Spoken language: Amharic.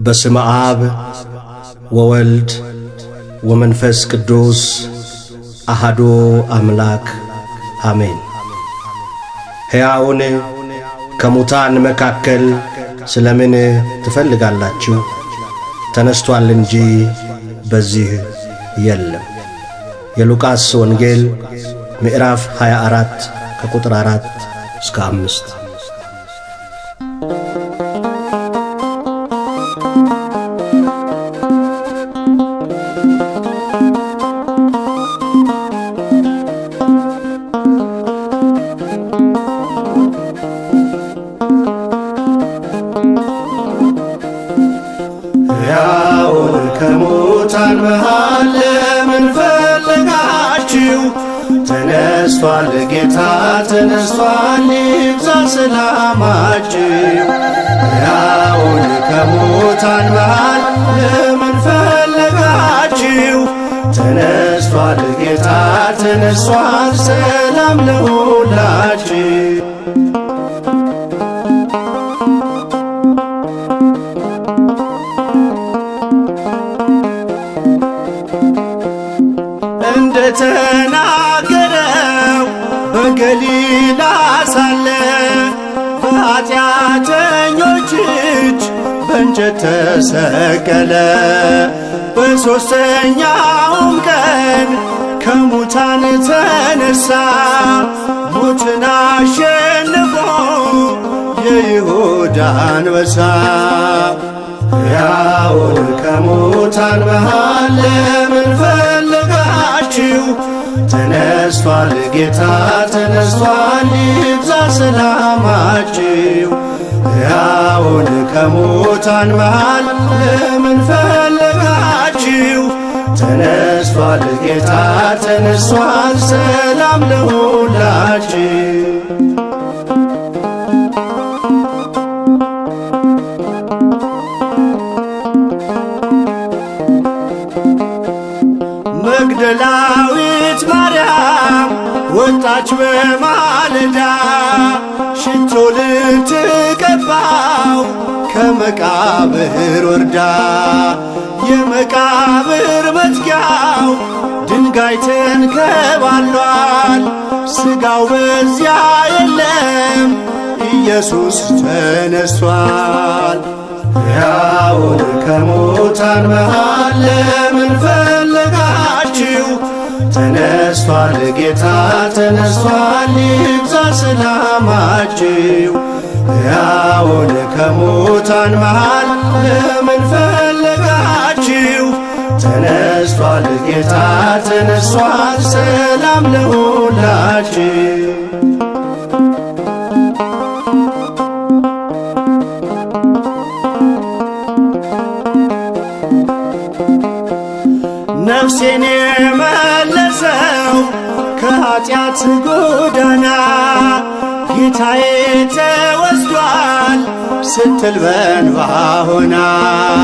በስመ አብ ወወልድ ወመንፈስ ቅዱስ አሐዱ አምላክ አሜን። ሕያውን ከሙታን መካከል ስለምን ትፈልጋላችሁ? ተነስቷል እንጂ በዚህ የለም። የሉቃስ ወንጌል ምዕራፍ 24 ከቁጥር 4 እስከ 5። ሕያውን ከሙታን መሃል ለምን ፈለጋችሁ? ተነስቷል ጌታ ተነስቷል፣ ይብዛ ሰላማችሁ። ሕያውን ከሙታን መሃል ለምን ፈለጋችሁ? ተነስቷል ጌታ ተነስቷል፣ ሰላም ለሁላችሁ። እንደተናገረው በገሊላ ሳለ በኃጢአተኞች እጅ በእንጨት ተሰቀለ። በሦስተኛውም ቀን ከሙታን ተነሣ፣ ሞትን አሸንፎ የይሁዳ አንበሳ። ሕያውን ከሙታን መሃል ለምን ፈለጋችሁ? ተነስቷል ጌታ ተነስቷል፣ ይብዛ ሰላማችሁ። ሕያውን ከሙታን መሃል ለምን ፈለጋችሁ? ተነስቷል ጌታ ተነስቷል፣ ሰላም ለሁላችሁ። መግደላዊት ማርያም ወጣች በማለዳ፣ ሽቶ ልትቀባው ከመቃብር ወርዳ። የመቃብር መዝጊያው ድንጋይ ተንከባሏል፣ ሥጋው በዚያ የለም፣ ኢየሱስ ተነሷል። ሕያውን ከሙታን መሃል ለምን ፈለጋችሁ? ተነስቷል ጌታ ተነስቷል፣ ይብዛ ሰላማችሁ። ሕያውን ከሙታን መሃል ለምን ፈለጋችሁ? ተነስቷል ጌታ ተነስቷል፣ ሰላም ለሁላችሁ። ነፍሴን የመለሰው ከኃጢአት ጎዳና፣ ጌታዬ ተወስዷል ስትል በእንባ ሆና